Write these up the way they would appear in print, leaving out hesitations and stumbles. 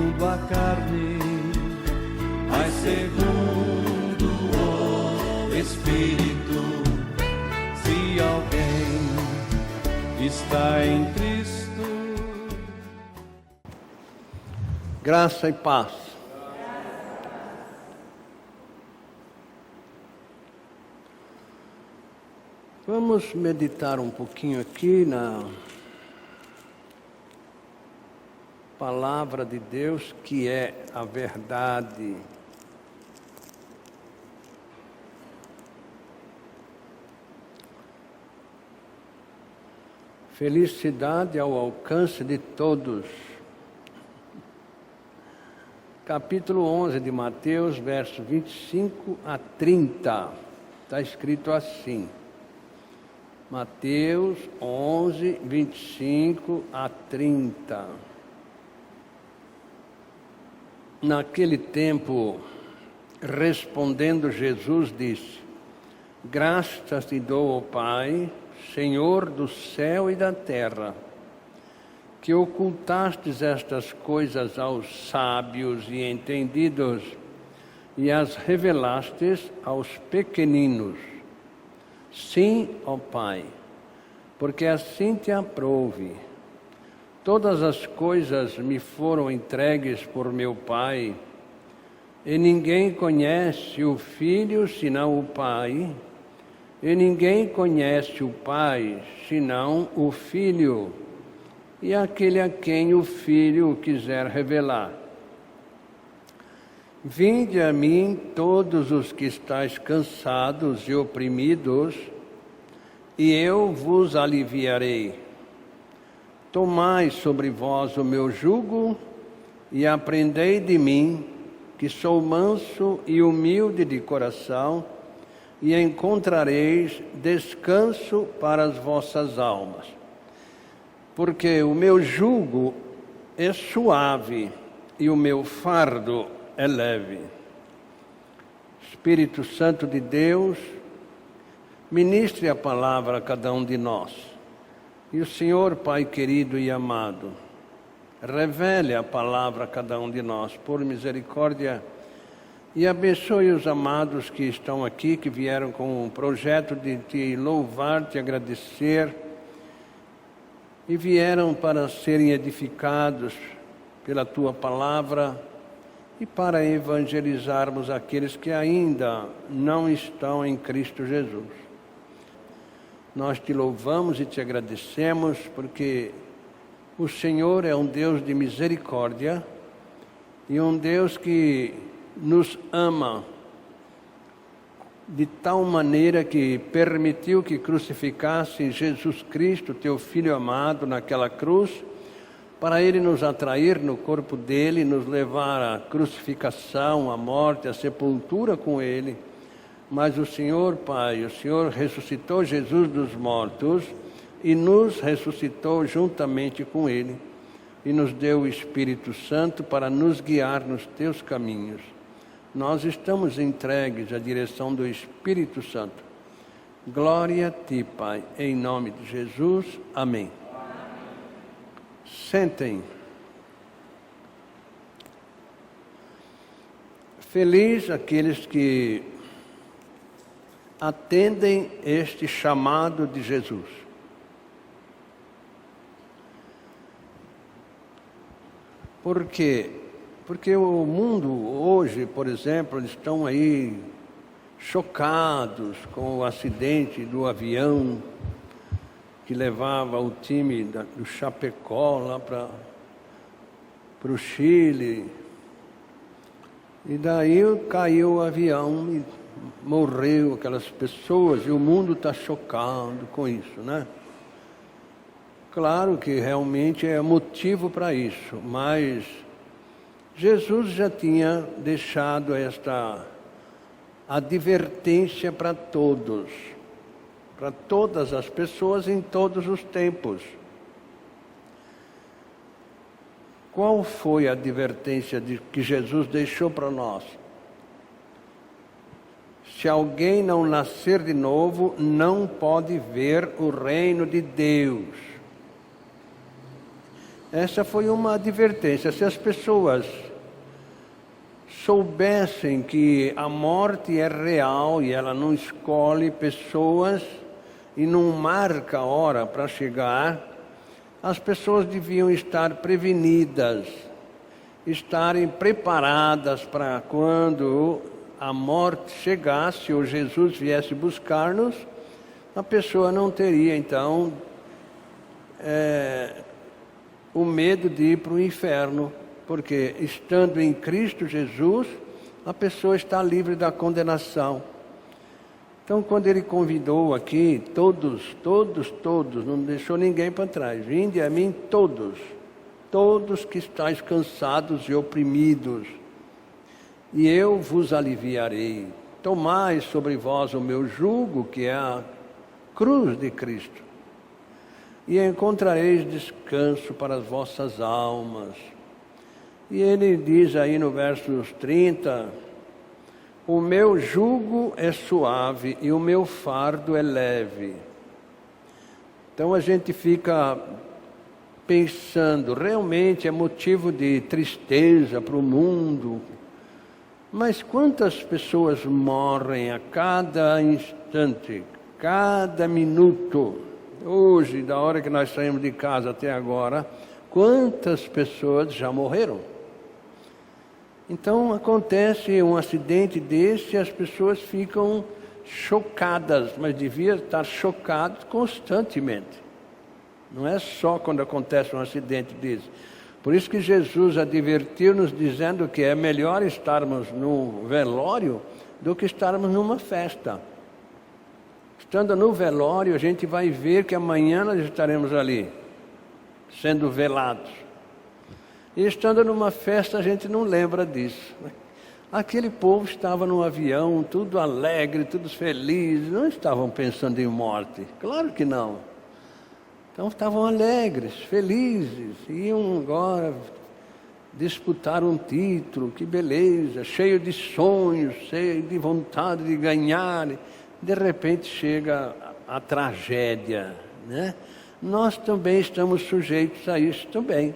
segundo a carne, mas segundo o Espírito. Se alguém está em Cristo. Graça e paz. Vamos meditar um pouquinho aqui na palavra de Deus, que é a verdade. Felicidade ao alcance de todos. Capítulo 11 de Mateus, versos 25 a 30. Está escrito assim. Mateus 11, 25 a 30. Naquele tempo, respondendo Jesus, disse: Graças te dou, ó Pai, Senhor do céu e da terra, que ocultastes estas coisas aos sábios e entendidos e as revelastes aos pequeninos. Sim, ó Pai, porque assim te aprouve. Todas as coisas me foram entregues por meu Pai, e ninguém conhece o Filho senão o Pai, e ninguém conhece o Pai senão o Filho, e aquele a quem o Filho quiser revelar. Vinde a mim todos os que estáis cansados e oprimidos, e eu vos aliviarei. Tomai sobre vós o meu jugo e aprendei de mim, que sou manso e humilde de coração, e encontrareis descanso para as vossas almas. Porque o meu jugo é suave e o meu fardo é leve. Espírito Santo de Deus, ministre a palavra a cada um de nós. E o Senhor, Pai querido e amado, revele a palavra a cada um de nós, por misericórdia, e abençoe os amados que estão aqui, que vieram com um projeto de te louvar, te agradecer, e vieram para serem edificados pela tua palavra, e para evangelizarmos aqueles que ainda não estão em Cristo Jesus. Nós te louvamos e te agradecemos, porque o Senhor é um Deus de misericórdia e um Deus que nos ama de tal maneira que permitiu que crucificasse Jesus Cristo, teu Filho amado, naquela cruz, para Ele nos atrair no corpo dEle, nos levar à crucificação, à morte, à sepultura com Ele. Mas o Senhor, Pai, o Senhor ressuscitou Jesus dos mortos e nos ressuscitou juntamente com Ele e nos deu o Espírito Santo para nos guiar nos teus caminhos. Nós estamos entregues à direção do Espírito Santo. Glória a Ti, Pai, em nome de Jesus. Amém. Sentem. Feliz aqueles que atendem este chamado de Jesus. Por quê? Porque o mundo hoje, por exemplo, eles estão aí chocados com o acidente do avião que levava o time do Chapecó lá para o Chile. E daí caiu o avião e morreu aquelas pessoas, e o mundo está chocado com isso, né? Claro que realmente é motivo para isso, mas Jesus já tinha deixado esta advertência para todos, para todas as pessoas em todos os tempos. Qual foi a advertência que Jesus deixou para nós? Se alguém não nascer de novo, não pode ver o reino de Deus. Essa foi uma advertência. Se as pessoas soubessem que a morte é real e ela não escolhe pessoas e não marca a hora para chegar, as pessoas deviam estar prevenidas, estarem preparadas para quando a morte chegasse ou Jesus viesse buscar-nos, a pessoa não teria então o medo de ir para o inferno, porque estando em Cristo Jesus, a pessoa está livre da condenação. Então, quando ele convidou aqui, todos, não deixou ninguém para trás. Vinde a mim todos que estáis cansados e oprimidos, e eu vos aliviarei. Tomai sobre vós o meu jugo, que é a cruz de Cristo, e encontrareis descanso para as vossas almas. E ele diz aí no versos 30, o meu jugo é suave e o meu fardo é leve. Então a gente fica pensando, realmente é motivo de tristeza para o mundo, mas quantas pessoas morrem a cada instante, cada minuto? Hoje, da hora que nós saímos de casa até agora, quantas pessoas já morreram? Então acontece um acidente desse e as pessoas ficam chocadas, mas devia estar chocadas constantemente. Não é só quando acontece um acidente desse. Por isso que Jesus advertiu-nos dizendo que é melhor estarmos no velório do que estarmos numa festa. Estando no velório, a gente vai ver que amanhã nós estaremos ali, sendo velados. E estando numa festa, a gente não lembra disso. Aquele povo estava no avião, tudo alegre, todos felizes, não estavam pensando em morte. Claro que não. Então estavam alegres, felizes, iam agora disputar um título, que beleza, cheio de sonhos, cheio de vontade de ganhar. De repente chega a tragédia, né? Nós também estamos sujeitos a isso também.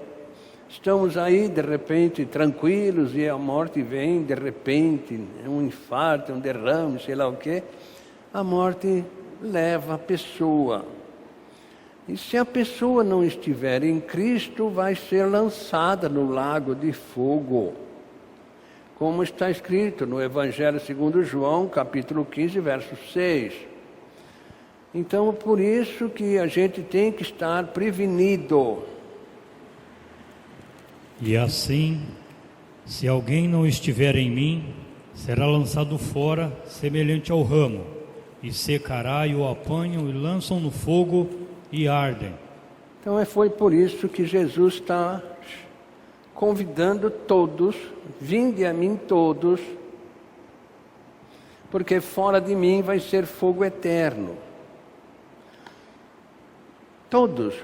Estamos aí, de repente, tranquilos, e a morte vem, de repente, um infarto, um derrame, sei lá o quê. A morte leva a pessoa. E se a pessoa não estiver em Cristo, vai ser lançada no lago de fogo. Como está escrito no Evangelho segundo João, capítulo 15, verso 6. Então, por isso que a gente tem que estar prevenido. E assim, se alguém não estiver em mim, será lançado fora, semelhante ao ramo, e secará, e o apanham e lançam no fogo e ardem. Então foi por isso que Jesus está convidando todos, vinde a mim todos, porque fora de mim vai ser fogo eterno. Todos,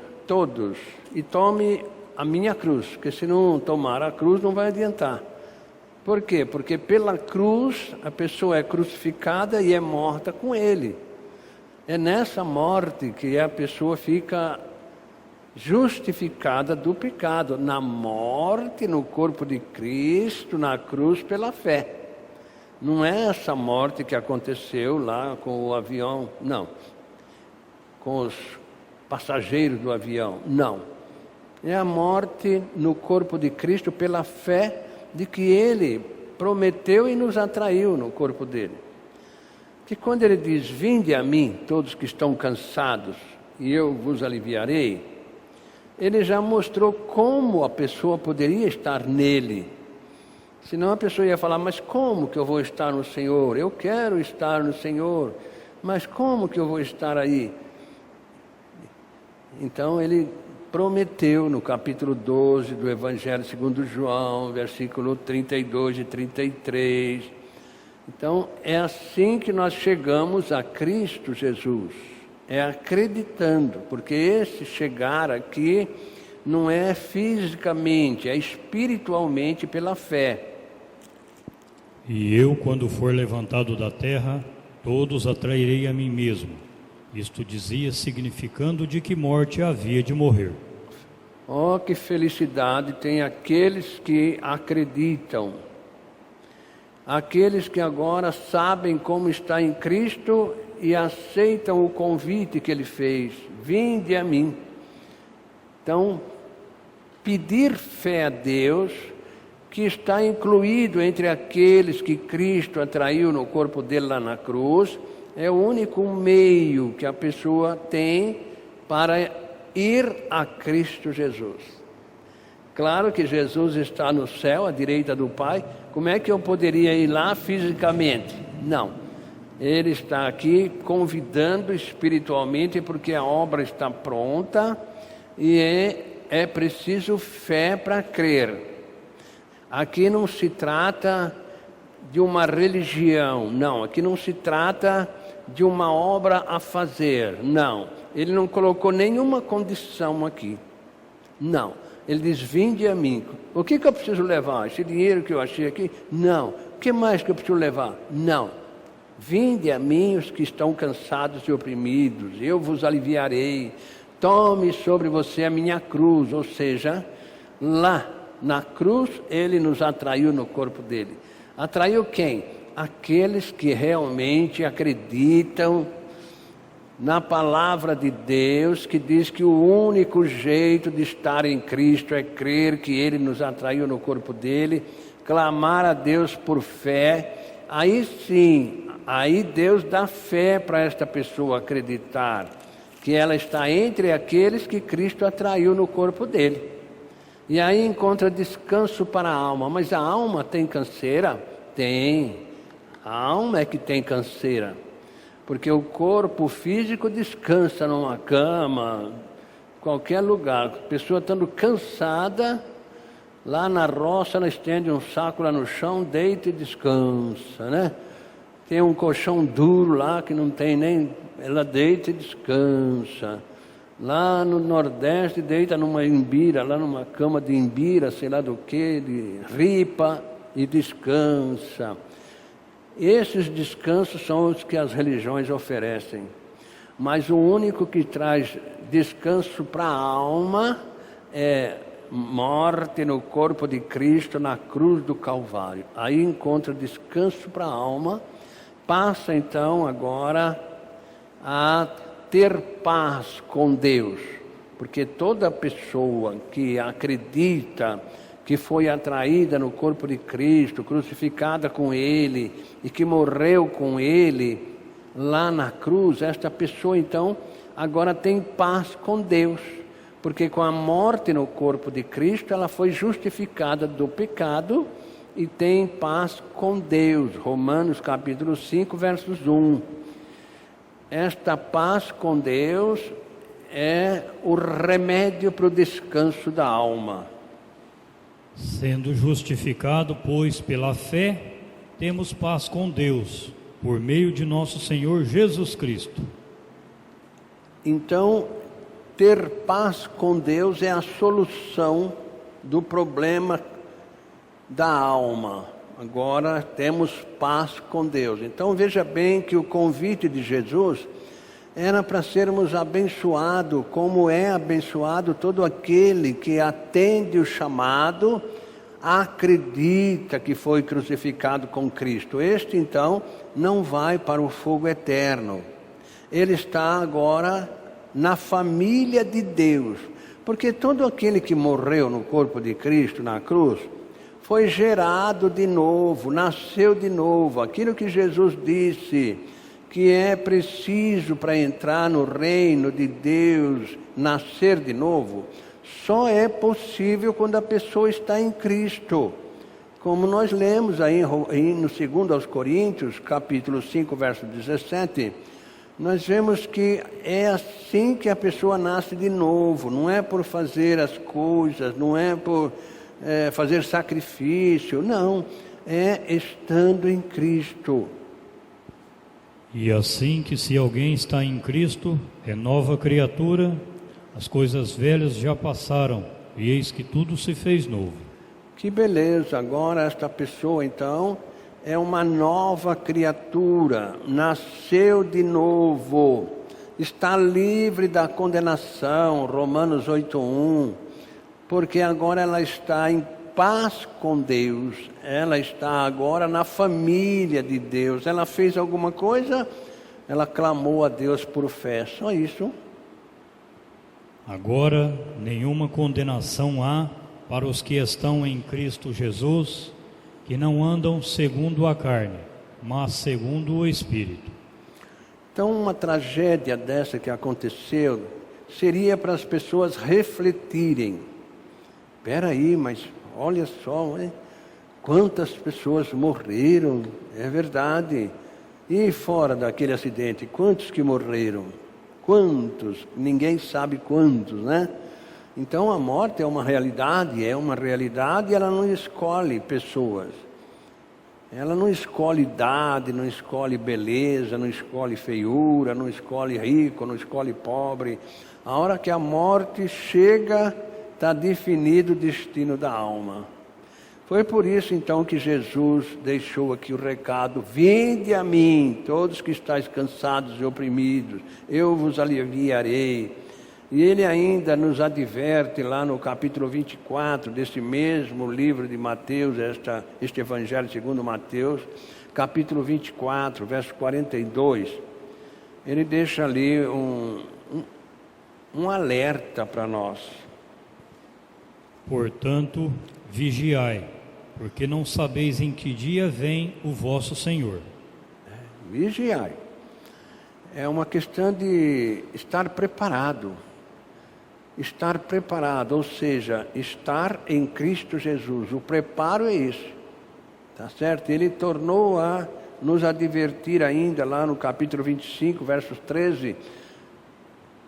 e tome a minha cruz, porque se não tomar a cruz não vai adiantar. Por quê? Porque pela cruz a pessoa é crucificada e é morta com ele. É nessa morte que a pessoa fica justificada do pecado, na morte, no corpo de Cristo, na cruz pela fé. Não é essa morte que aconteceu lá com o avião, não. Com os passageiros do avião, não. É a morte no corpo de Cristo pela fé de que Ele prometeu e nos atraiu no corpo dele. Que quando Ele diz, vinde a mim, todos que estão cansados, e eu vos aliviarei, Ele já mostrou como a pessoa poderia estar nele. Senão a pessoa ia falar, mas como que eu vou estar no Senhor? Eu quero estar no Senhor, mas como que eu vou estar aí? Então Ele prometeu no capítulo 12 do Evangelho segundo João, versículo 32 e 33. Então, é assim que nós chegamos a Cristo Jesus, é acreditando, porque esse chegar aqui não é fisicamente, é espiritualmente pela fé. E eu, quando for levantado da terra, todos atrairei a mim mesmo. Isto dizia, significando de que morte havia de morrer. Oh, que felicidade tem aqueles que acreditam. Aqueles que agora sabem como está em Cristo e aceitam o convite que Ele fez. Vinde a mim. Então, pedir fé a Deus, que está incluído entre aqueles que Cristo atraiu no corpo dele lá na cruz, é o único meio que a pessoa tem para ir a Cristo Jesus. Claro que Jesus está no céu, à direita do Pai. Como é que eu poderia ir lá fisicamente? Não. Ele está aqui convidando espiritualmente, porque a obra está pronta e é preciso fé para crer. Aqui não se trata de uma religião, não. Aqui não se trata de uma obra a fazer, não. Ele não colocou nenhuma condição aqui, não. Ele diz, vinde a mim. O que eu preciso levar? Esse dinheiro que eu achei aqui? Não. O que mais que eu preciso levar? Não. Vinde a mim os que estão cansados e oprimidos, eu vos aliviarei. Tome sobre você a minha cruz, ou seja, lá na cruz ele nos atraiu no corpo dele. Atraiu quem? Aqueles que realmente acreditam na palavra de Deus, que diz que o único jeito de estar em Cristo é crer que Ele nos atraiu no corpo dele, clamar a Deus por fé. Aí sim, aí Deus dá fé para esta pessoa acreditar que ela está entre aqueles que Cristo atraiu no corpo dele. E aí encontra descanso para a alma. Mas a alma tem canseira? Tem. A alma é que tem canseira. Porque o corpo físico descansa numa cama, qualquer lugar. A pessoa estando cansada, lá na roça, ela estende um saco lá no chão, deita e descansa, né? Tem um colchão duro lá que não tem nem... Ela deita e descansa. Lá no Nordeste, deita numa imbira, lá numa cama de imbira, sei lá do que, de ripa, e descansa. Esses descansos são os que as religiões oferecem. Mas o único que traz descanso para a alma é morte no corpo de Cristo na cruz do Calvário. Aí encontra descanso para a alma, passa então agora a ter paz com Deus, porque toda pessoa que acredita que foi atraída no corpo de Cristo, crucificada com Ele e que morreu com Ele lá na cruz, esta pessoa então agora tem paz com Deus, porque com a morte no corpo de Cristo ela foi justificada do pecado e tem paz com Deus. Romanos capítulo 5, versos 1. Esta paz com Deus é o remédio para o descanso da alma. Sendo justificado, pois, pela fé, temos paz com Deus, por meio de nosso Senhor Jesus Cristo. Então, ter paz com Deus é a solução do problema da alma. Agora temos paz com Deus. Então veja bem que o convite de Jesus era para sermos abençoados, como é abençoado todo aquele que atende o chamado, acredita que foi crucificado com Cristo. Este então não vai para o fogo eterno. Ele está agora na família de Deus, porque todo aquele que morreu no corpo de Cristo na cruz foi gerado de novo, nasceu de novo. Aquilo que Jesus disse que é preciso para entrar no reino de Deus, nascer de novo, só é possível quando a pessoa está em Cristo. Como nós lemos aí no 2 aos Coríntios, capítulo 5, verso 17, nós vemos que é assim que a pessoa nasce de novo. Não é por fazer as coisas, não é por fazer sacrifício, não, é estando em Cristo. E assim que se alguém está em Cristo, é nova criatura, as coisas velhas já passaram, e eis que tudo se fez novo. Que beleza, agora esta pessoa então é uma nova criatura, nasceu de novo, está livre da condenação, Romanos 8:1. porque agora ela está em paz com Deus, ela está agora na família de Deus. Ela fez alguma coisa, ela clamou a Deus por fé, só isso. Agora, nenhuma condenação há para os que estão em Cristo Jesus, que não andam segundo a carne, mas segundo o Espírito. Então, uma tragédia dessa que aconteceu seria para as pessoas refletirem. Espera aí, mas olha só, né? Quantas pessoas morreram, é verdade. E fora daquele acidente, quantos que morreram? Quantos? Ninguém sabe quantos, né? Então a morte é uma realidade e ela não escolhe pessoas. Ela não escolhe idade, não escolhe beleza, não escolhe feiura, não escolhe rico, não escolhe pobre. A hora que a morte chega, está definido o destino da alma. Foi por isso então que Jesus deixou aqui o recado: vinde a mim, todos que estáis cansados e oprimidos, eu vos aliviarei. E ele ainda nos adverte lá no capítulo 24 desse mesmo livro de Mateus, este Evangelho segundo Mateus, capítulo 24, verso 42. Ele deixa ali um alerta para nós. Portanto, vigiai, porque não sabeis em que dia vem o vosso Senhor. Vigiai. É uma questão de estar preparado. Estar preparado, ou seja, estar em Cristo Jesus. O preparo é isso, tá certo? Ele tornou a nos advertir ainda lá no capítulo 25, versos 13,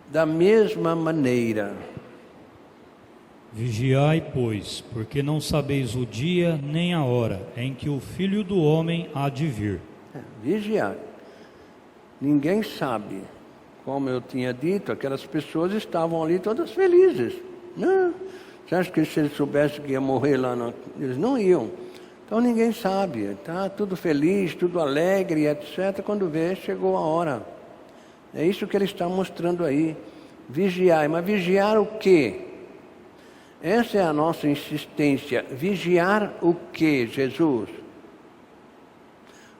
da mesma maneira. Vigiai, pois, porque não sabeis o dia nem a hora em que o Filho do Homem há de vir. Vigiai. Ninguém sabe. Como eu tinha dito, aquelas pessoas estavam ali todas felizes. Não. Você acha que se eles soubessem que ia morrer lá, eles não iam? Então ninguém sabe. Está tudo feliz, tudo alegre, etc. Quando vê, chegou a hora. É isso que ele está mostrando aí. Vigiar. Mas vigiar o quê? Essa é a nossa insistência. Vigiar o quê, Jesus?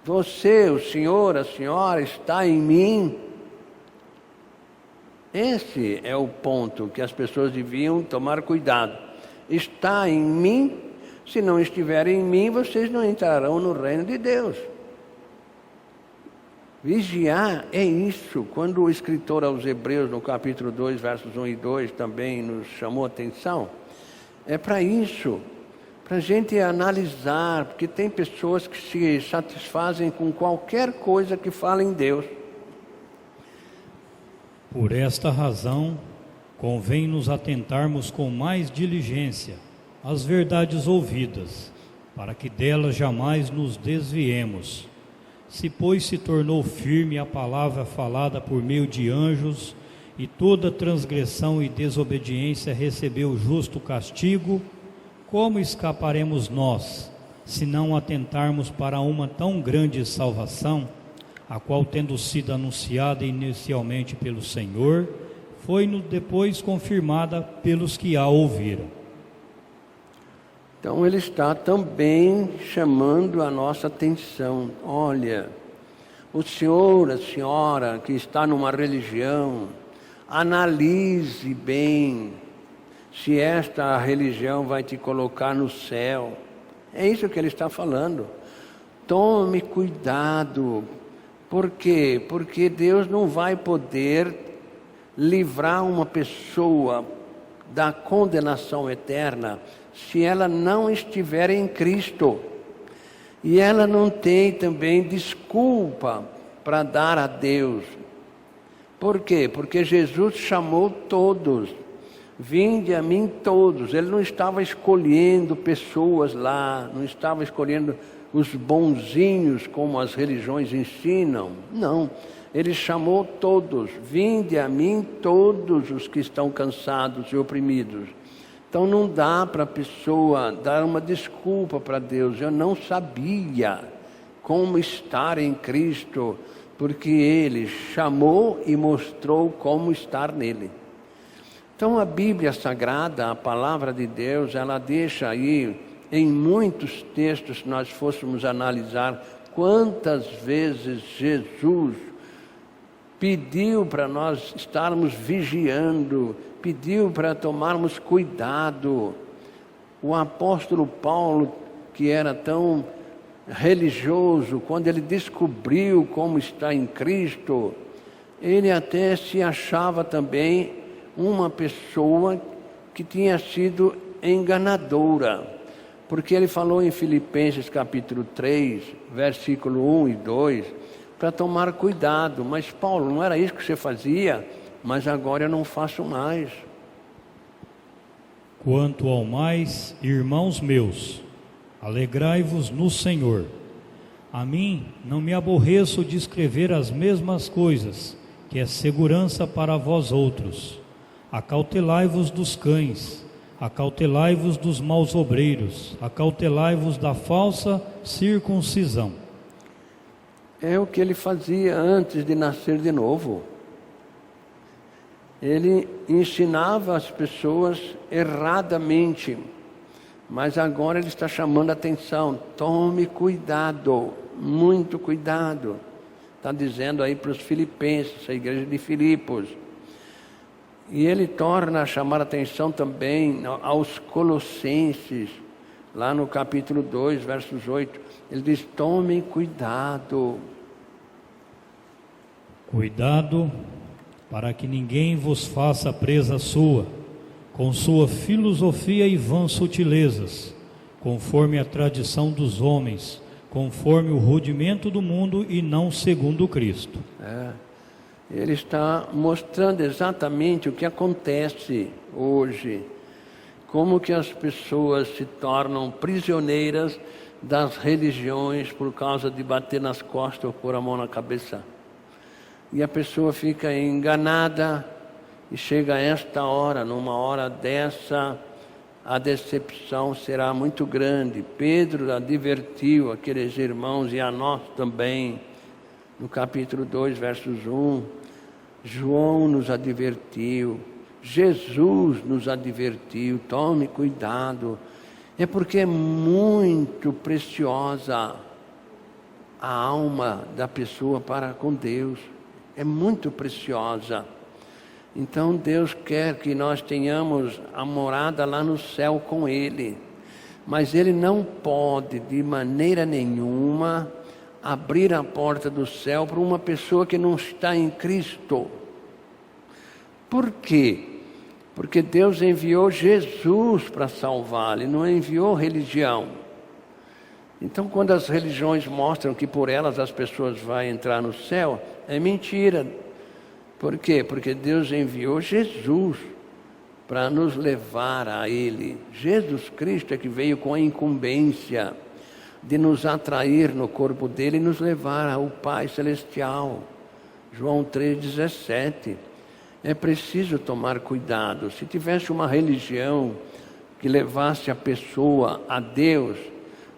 Você, o senhor, a senhora está em mim. Esse é o ponto que as pessoas deviam tomar cuidado. Está em mim? Se não estiver em mim, vocês não entrarão no reino de Deus. Vigiar é isso. Quando o escritor aos Hebreus, no capítulo 2, versos 1 e 2, também nos chamou a atenção, é para isso, para a gente analisar, porque tem pessoas que se satisfazem com qualquer coisa que fala em Deus. Por esta razão, convém nos atentarmos com mais diligência às verdades ouvidas, para que delas jamais nos desviemos. Se, pois, se tornou firme a palavra falada por meio de anjos, e toda transgressão e desobediência recebeu justo castigo, como escaparemos nós, se não atentarmos para uma tão grande salvação, a qual, tendo sido anunciada inicialmente pelo Senhor, foi-nos depois confirmada pelos que a ouviram. Então ele está também chamando a nossa atenção. Olha, o senhor, a senhora que está numa religião, analise bem se esta religião vai te colocar no céu. É isso que ele está falando. Tome cuidado. Por quê? Porque Deus não vai poder livrar uma pessoa da condenação eterna se ela não estiver em Cristo. E ela não tem também desculpa para dar a Deus. Por quê? Porque Jesus chamou todos. Vinde a mim todos. Ele não estava escolhendo pessoas lá, não estava escolhendo os bonzinhos como as religiões ensinam. Não, ele chamou todos. Vinde a mim todos os que estão cansados e oprimidos. Então não dá para a pessoa dar uma desculpa para Deus. Eu não sabia como estar em Cristo, porque Ele chamou e mostrou como estar nele. Então a Bíblia Sagrada, a Palavra de Deus, ela deixa aí, em muitos textos, se nós fôssemos analisar, quantas vezes Jesus pediu para nós estarmos vigiando, pediu para tomarmos cuidado. O apóstolo Paulo, que era tão religioso, quando ele descobriu como está em Cristo, ele até se achava também uma pessoa que tinha sido enganadora, porque ele falou em Filipenses capítulo 3, versículo 1 e 2, para tomar cuidado. Mas Paulo, não era isso que você fazia, mas agora eu não faço mais. Quanto ao mais, irmãos meus, alegrai-vos no Senhor. A mim não me aborreço de escrever as mesmas coisas, que é segurança para vós outros. Acautelai-vos dos cães, acautelai-vos dos maus obreiros, acautelai-vos da falsa circuncisão. É o que ele fazia antes de nascer de novo. Ele ensinava as pessoas erradamente, mas agora ele está chamando a atenção. Tome cuidado, muito cuidado. Está dizendo aí para os filipenses, a igreja de Filipos. E ele torna a chamar a atenção também aos colossenses, lá no capítulo 2, versos 8. Ele diz, tomem cuidado. Cuidado para que ninguém vos faça presa sua, com sua filosofia e vãs sutilezas, conforme a tradição dos homens, conforme o rudimento do mundo e não segundo Cristo. Ele está mostrando exatamente o que acontece hoje, como que as pessoas se tornam prisioneiras das religiões por causa de bater nas costas ou pôr a mão na cabeça. E a pessoa fica enganada e chega a esta hora, numa hora dessa, a decepção será muito grande. Pedro advertiu aqueles irmãos e a nós também, no capítulo 2, versos 1. João nos advertiu, Jesus nos advertiu, tome cuidado. É porque é muito preciosa a alma da pessoa para com Deus. É muito preciosa. Então Deus quer que nós tenhamos a morada lá no céu com Ele. Mas Ele não pode de maneira nenhuma abrir a porta do céu para uma pessoa que não está em Cristo. Por quê? Porque Deus enviou Jesus para salvar, Ele não enviou religião. Então, quando as religiões mostram que por elas as pessoas vão entrar no céu, é mentira. Por quê? Porque Deus enviou Jesus para nos levar a Ele. Jesus Cristo é que veio com a incumbência de nos atrair no corpo dele e nos levar ao Pai Celestial. João 3,17. É preciso tomar cuidado. Se tivesse uma religião que levasse a pessoa a Deus,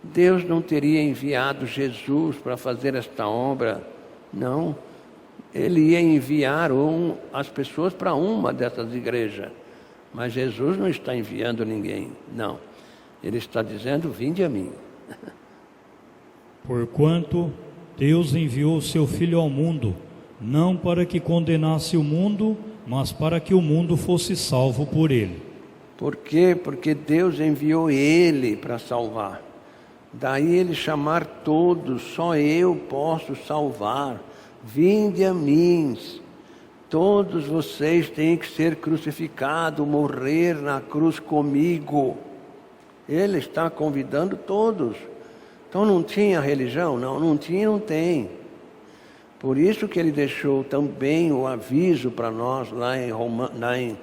Deus não teria enviado Jesus para fazer esta obra. Não. Ele ia enviar as pessoas para uma dessas igrejas. Mas Jesus não está enviando ninguém. Não. Ele está dizendo, vinde a mim. Porquanto Deus enviou o seu Filho ao mundo, não para que condenasse o mundo, mas para que o mundo fosse salvo por ele. Por quê? Porque Deus enviou Ele para salvar. Daí Ele chamar todos, só eu posso salvar. Vinde a mim. Todos vocês têm que ser crucificados, morrer na cruz comigo. Ele está convidando todos. Então não tinha religião? Não tinha, não tem. Por isso que ele deixou também o aviso para nós lá em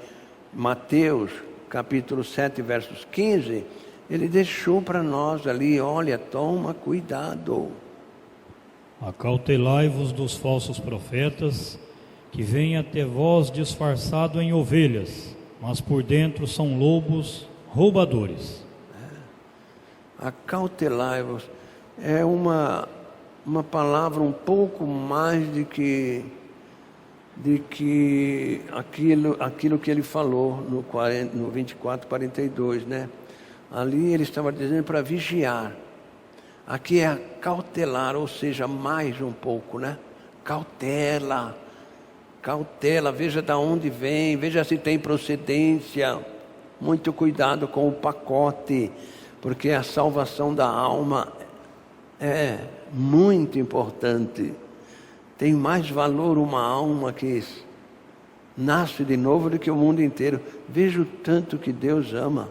Mateus, capítulo 7, versos 15. Ele deixou para nós ali, olha, toma cuidado. Acautelai-vos dos falsos profetas, que vêm até vós disfarçado em ovelhas, mas por dentro são lobos roubadores. Acautelai-vos é uma palavra um pouco mais de que aquilo que ele falou no 24:42, né? Ali ele estava dizendo para vigiar. Aqui é cautelar, ou seja, mais um pouco, né? Cautela, veja de onde vem, veja se tem procedência. Muito cuidado com o pacote, porque a salvação da alma é muito importante. Tem mais valor uma alma que nasce de novo do que o mundo inteiro. Veja o tanto que Deus ama.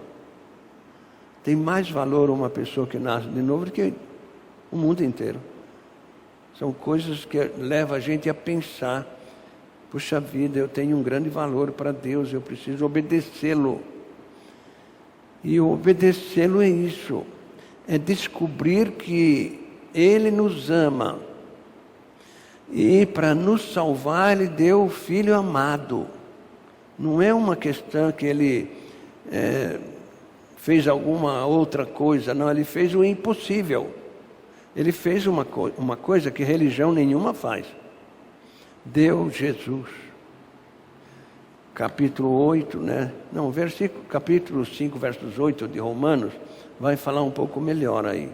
Tem mais valor uma pessoa que nasce de novo do que o mundo inteiro. São coisas que levam a gente a pensar: puxa vida, eu tenho um grande valor para Deus, eu preciso obedecê-lo. E obedecê-lo é isso, é descobrir que Ele nos ama. E para nos salvar, Ele deu o Filho amado. Não é uma questão que Ele fez alguma outra coisa, não. Ele fez o impossível. Ele fez uma coisa que religião nenhuma faz. Deu Jesus. Capítulo 8, né? Não, capítulo 5, versos 8 de Romanos, vai falar um pouco melhor aí.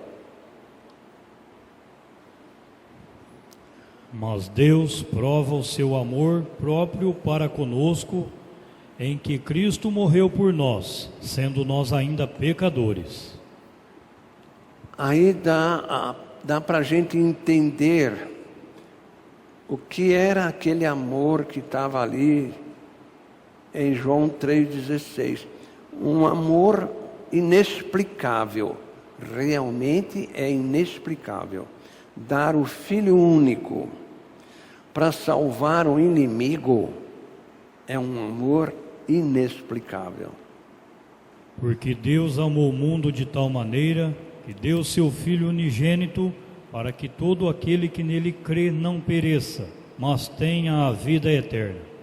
Mas Deus prova o seu amor próprio para conosco, em que Cristo morreu por nós, sendo nós ainda pecadores. Aí dá para a gente entender o que era aquele amor que estava ali em João 3,16. Um amor inexplicável, realmente é inexplicável. Dar o Filho único para salvar o inimigo é um amor inexplicável. Porque Deus amou o mundo de tal maneira que deu seu Filho unigênito, para que todo aquele que nele crê não pereça, mas tenha a vida eterna.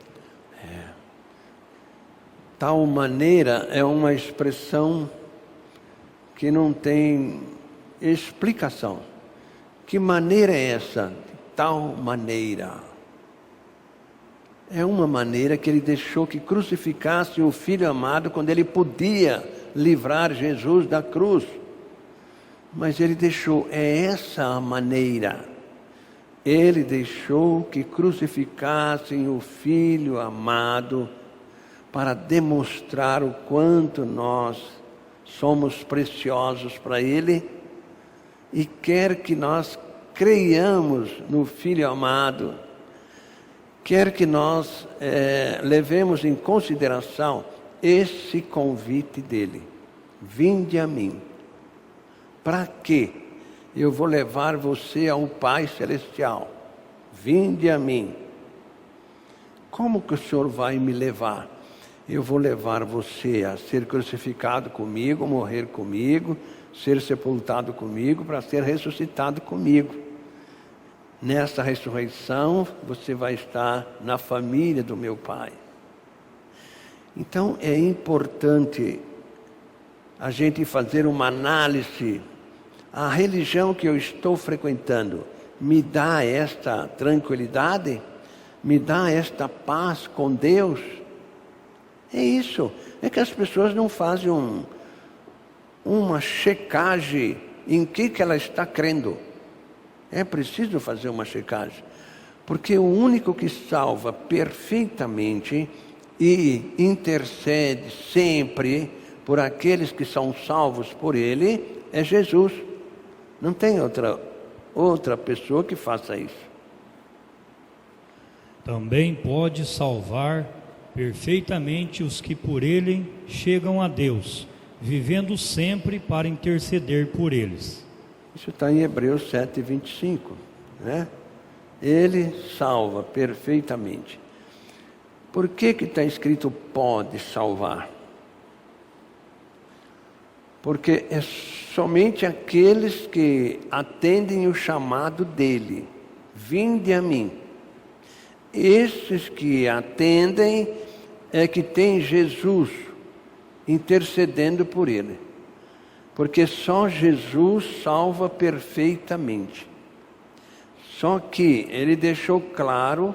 Tal maneira é uma expressão que não tem explicação. Que maneira é essa? De tal maneira. É uma maneira que Ele deixou que crucificasse o Filho amado quando Ele podia livrar Jesus da cruz. Mas Ele deixou, é essa a maneira. Ele deixou que crucificassem o Filho amado para demonstrar o quanto nós somos preciosos para Ele e quer que nós creiamos no Filho amado, quer que nós levemos em consideração esse convite dele: vinde a mim. Para quê? Eu vou levar você ao Pai Celestial. Vinde a mim. Como que o Senhor vai me levar? Eu vou levar você a ser crucificado comigo, morrer comigo, ser sepultado comigo, para ser ressuscitado comigo. Nessa ressurreição, você vai estar na família do meu Pai. Então, é importante a gente fazer uma análise. A religião que eu estou frequentando me dá esta tranquilidade? Me dá esta paz com Deus? É isso. É que as pessoas não fazem uma checagem em que ela está crendo. É preciso fazer uma checagem. Porque o único que salva perfeitamente e intercede sempre por aqueles que são salvos por Ele é Jesus. Não tem outra pessoa que faça isso. Também pode salvar perfeitamente os que por Ele chegam a Deus, vivendo sempre para interceder por eles. Isso está em Hebreus 7:25, né? Ele salva perfeitamente. Por que está escrito pode salvar? Porque é somente aqueles que atendem o chamado dele. Vinde a mim. Esses que atendem é que tem Jesus intercedendo por ele. Porque só Jesus salva perfeitamente. Só que ele deixou claro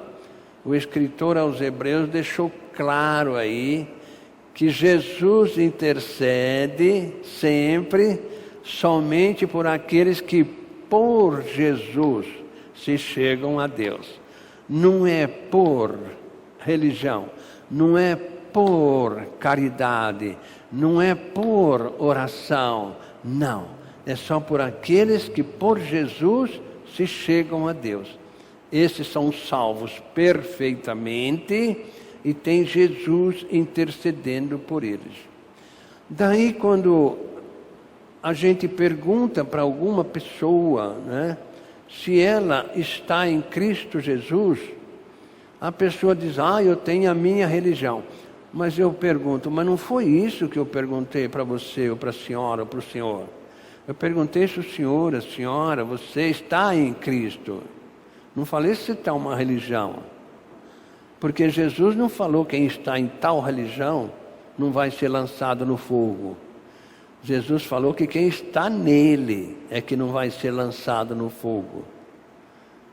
o escritor aos Hebreus deixou claro aí que Jesus intercede sempre somente por aqueles que por Jesus se chegam a Deus. Não é por religião, não é por caridade, não é por oração, não. É só por aqueles que por Jesus se chegam a Deus. Esses são salvos perfeitamente e tem Jesus intercedendo por eles. Daí quando a gente pergunta para alguma pessoa, né, se ela está em Cristo Jesus, a pessoa diz, eu tenho a minha religião. Mas eu pergunto, mas não foi isso que eu perguntei para você, ou para a senhora, ou para o senhor. Eu perguntei se o senhor, a senhora, você está em Cristo. Não falei se está uma religião. Porque Jesus não falou quem está em tal religião não vai ser lançado no fogo. Jesus falou que quem está nele é que não vai ser lançado no fogo.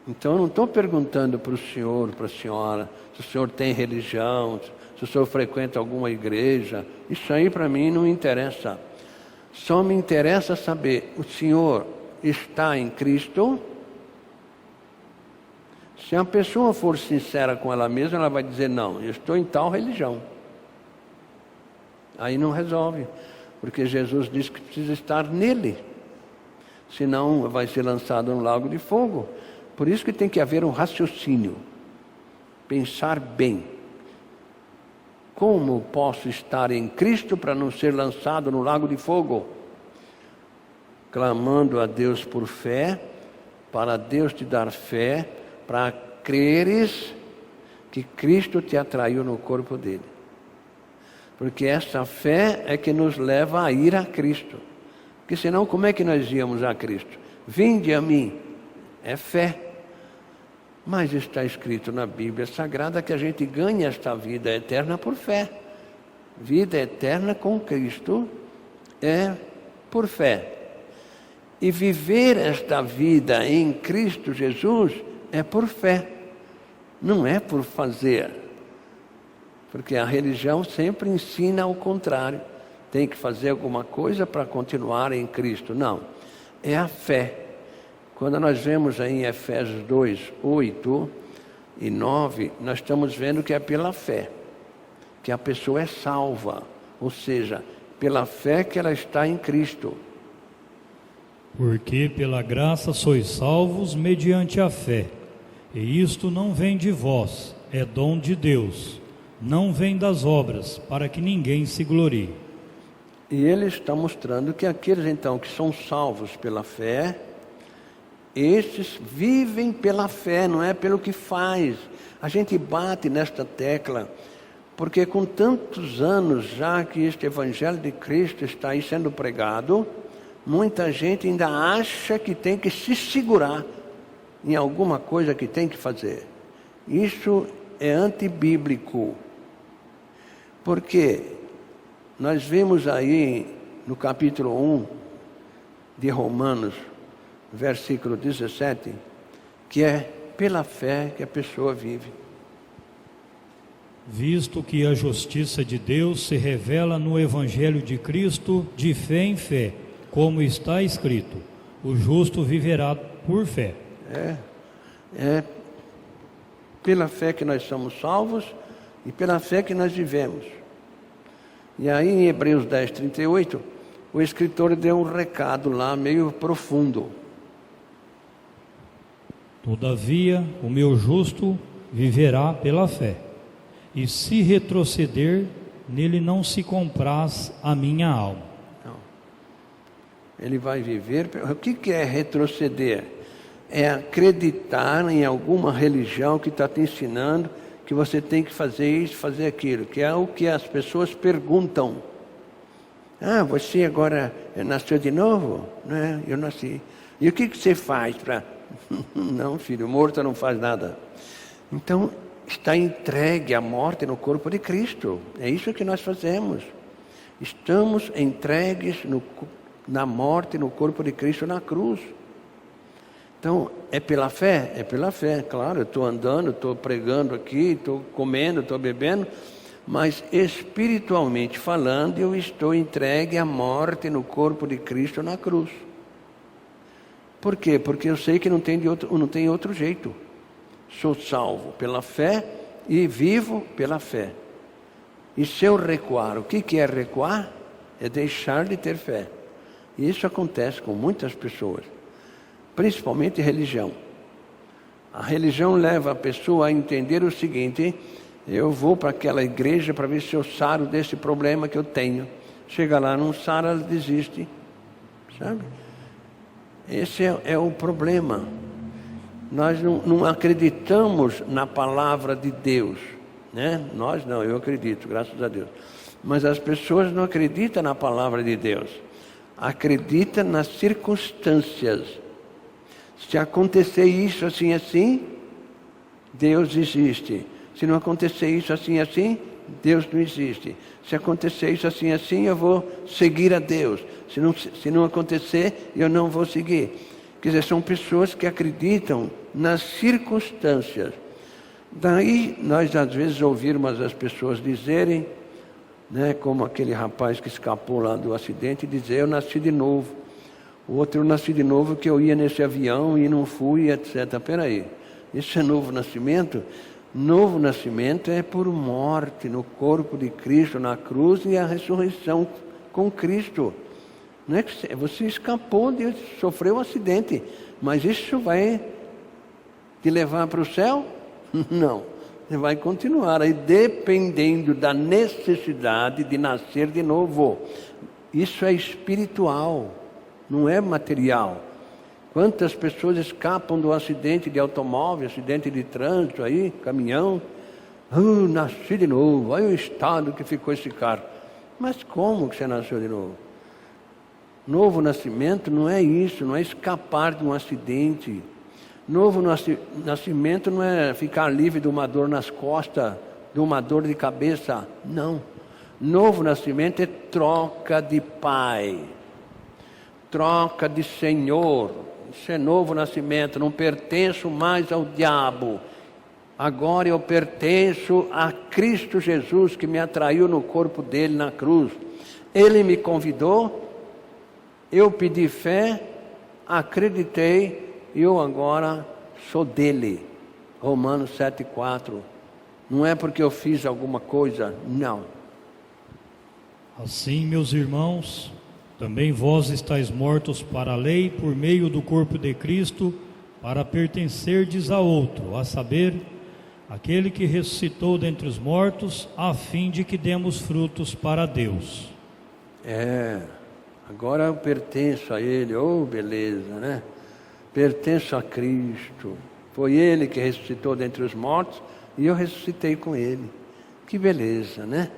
Então eu não estou perguntando para o senhor, para a senhora, se o senhor tem religião, se o senhor frequenta alguma igreja. Isso aí para mim não interessa. Só me interessa saber, o senhor está em Cristo? Se a pessoa for sincera com ela mesma, ela vai dizer, não, eu estou em tal religião. Aí não resolve, porque Jesus disse que precisa estar nele. Senão vai ser lançado no lago de fogo. Por isso que tem que haver um raciocínio. Pensar bem. Como posso estar em Cristo para não ser lançado no lago de fogo? Clamando a Deus por fé, para Deus te dar fé, para creres que Cristo te atraiu no corpo dele. Porque essa fé é que nos leva a ir a Cristo. Porque senão como é que nós íamos a Cristo? Vinde a mim. É fé. Mas está escrito na Bíblia Sagrada que a gente ganha esta vida eterna por fé. Vida eterna com Cristo é por fé. E viver esta vida em Cristo Jesus é por fé. Não é por fazer. Porque a religião sempre ensina o contrário. Tem que fazer alguma coisa para continuar em Cristo. Não. É a fé. Quando nós vemos aí em Efésios 2, 8 e 9, nós estamos vendo que é pela fé que a pessoa é salva. Ou seja, pela fé que ela está em Cristo. Porque pela graça sois salvos mediante a fé. E isto não vem de vós, é dom de Deus. Não vem das obras, para que ninguém se glorie. E ele está mostrando que aqueles então que são salvos pela fé, estes vivem pela fé, não é pelo que faz. A gente bate nesta tecla, porque com tantos anos já que este Evangelho de Cristo está aí sendo pregado, muita gente ainda acha que tem que se segurar em alguma coisa que tem que fazer. Isso é antibíblico. Porque nós vimos aí no capítulo 1 de Romanos, versículo 17, que é pela fé que a pessoa vive. Visto que a justiça de Deus se revela no Evangelho de Cristo de fé em fé, como está escrito, o justo viverá por fé. É pela fé que nós somos salvos e pela fé que nós vivemos. E aí em Hebreus 10, 38, o escritor deu um recado lá meio profundo. Todavia, o meu justo viverá pela fé, e se retroceder, nele não se compraz a minha alma. Não. Ele vai viver. O que é retroceder? É acreditar em alguma religião que está te ensinando que você tem que fazer isso, fazer aquilo, que é o que as pessoas perguntam. Você agora nasceu de novo? Né? Eu nasci. E o que você faz para... Não, filho, morto não faz nada. Então, está entregue à morte no corpo de Cristo. É isso que nós fazemos. Estamos entregues na morte no corpo de Cristo na cruz. Então, é pela fé? É pela fé, claro. Eu estou andando, estou pregando aqui, estou comendo, estou bebendo, mas espiritualmente falando, eu estou entregue à morte no corpo de Cristo na cruz. Por quê? Porque eu sei que não tem outro jeito. Sou salvo pela fé e vivo pela fé. E se eu recuar, o que é recuar? É deixar de ter fé. E isso acontece com muitas pessoas, principalmente religião. A religião leva a pessoa a entender o seguinte: eu vou para aquela igreja para ver se eu saro desse problema que eu tenho. Chega lá, não sara, ela desiste. Sabe? Esse é o problema. Nós não acreditamos na palavra de Deus, né? Nós não, eu acredito, graças a Deus. Mas as pessoas não acreditam na palavra de Deus. Acreditam nas circunstâncias. Se acontecer isso assim, assim, Deus existe. Se não acontecer isso assim, assim, Deus não existe. Se acontecer isso assim, assim, eu vou seguir a Deus. Se não acontecer, eu não vou seguir. Quer dizer, são pessoas que acreditam nas circunstâncias. Daí, nós às vezes ouvimos as pessoas dizerem, né, como aquele rapaz que escapou lá do acidente, dizer: eu nasci de novo. O outro: eu nasci de novo que eu ia nesse avião e não fui, etc. Peraí, isso é novo nascimento? Novo nascimento é por morte no corpo de Cristo na cruz e a ressurreição com Cristo. Não é que você escapou de sofrer um acidente, mas isso vai te levar para o céu? Não, você vai continuar aí dependendo da necessidade de nascer de novo. Isso é espiritual, não é material. Quantas pessoas escapam do acidente de automóvel, acidente de trânsito aí, caminhão? Nasci de novo, olha o estado que ficou esse carro. Mas como que você nasceu de novo? Novo nascimento não é isso, não é escapar de um acidente. Novo nascimento não é ficar livre de uma dor nas costas, de uma dor de cabeça, não. Novo nascimento é troca de pai, troca de Senhor. Isso é novo nascimento, não pertenço mais ao diabo. Agora eu pertenço a Cristo Jesus, que me atraiu no corpo dele na cruz. Ele me convidou, eu pedi fé, acreditei, e eu agora sou dele. Romanos 7,4. Não é porque eu fiz alguma coisa, não. Assim, meus irmãos, também vós estáis mortos para a lei por meio do corpo de Cristo, para pertencerdes a outro, a saber, aquele que ressuscitou dentre os mortos, a fim de que demos frutos para Deus. Agora eu pertenço a Ele, beleza, né? Pertenço a Cristo. Foi Ele que ressuscitou dentre os mortos e eu ressuscitei com Ele. Que beleza, né?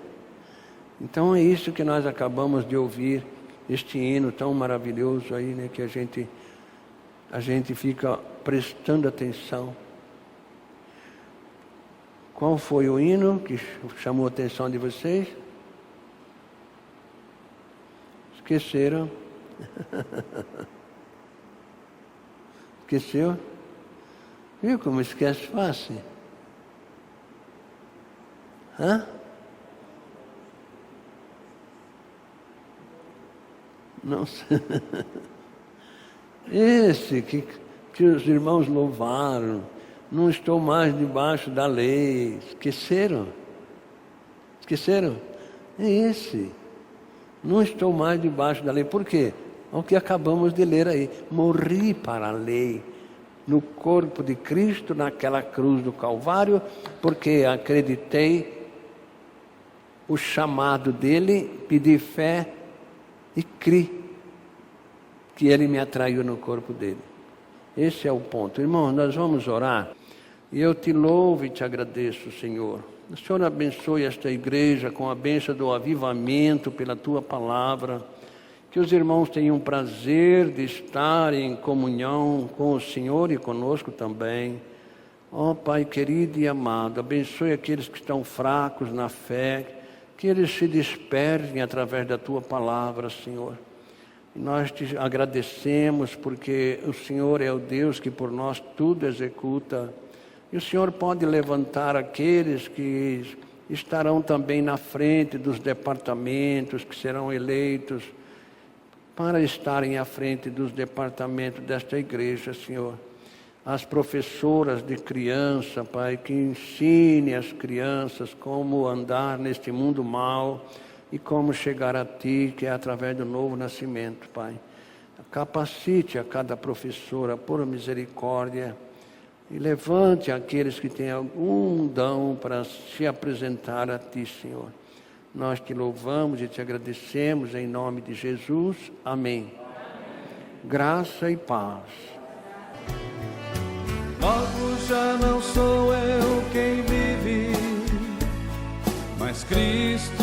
Então é isso que nós acabamos de ouvir, este hino tão maravilhoso aí, né? Que a gente fica prestando atenção. Qual foi o hino que chamou a atenção de vocês? Esqueceram? Esqueceu? Viu como esquece fácil? Não sei. Esse que os irmãos louvaram, não estou mais debaixo da lei. Esqueceram? Esqueceram? É esse. Não estou mais debaixo da lei. Por quê? É o que acabamos de ler aí. Morri para a lei, no corpo de Cristo, naquela cruz do Calvário, porque acreditei o chamado dele, pedi fé e criei que ele me atraiu no corpo dele. Esse é o ponto. Irmão, nós vamos orar. E eu te louvo e te agradeço, Senhor. O Senhor abençoe esta igreja com a bênção do avivamento pela Tua palavra. Que os irmãos tenham prazer de estar em comunhão com o Senhor e conosco também. Ó Pai querido e amado, abençoe aqueles que estão fracos na fé. Que eles se despertem através da Tua palavra, Senhor. E nós te agradecemos porque o Senhor é o Deus que por nós tudo executa. E o Senhor pode levantar aqueles que estarão também na frente dos departamentos, que serão eleitos, para estarem à frente dos departamentos desta igreja, Senhor. As professoras de criança, Pai, que ensine as crianças como andar neste mundo mau e como chegar a Ti, que é através do novo nascimento, Pai. Capacite a cada professora por misericórdia e levante aqueles que têm algum dom para se apresentar a Ti, Senhor. Nós te louvamos e te agradecemos em nome de Jesus. Amém. Graça e paz. Logo já não sou eu quem vive, mas Cristo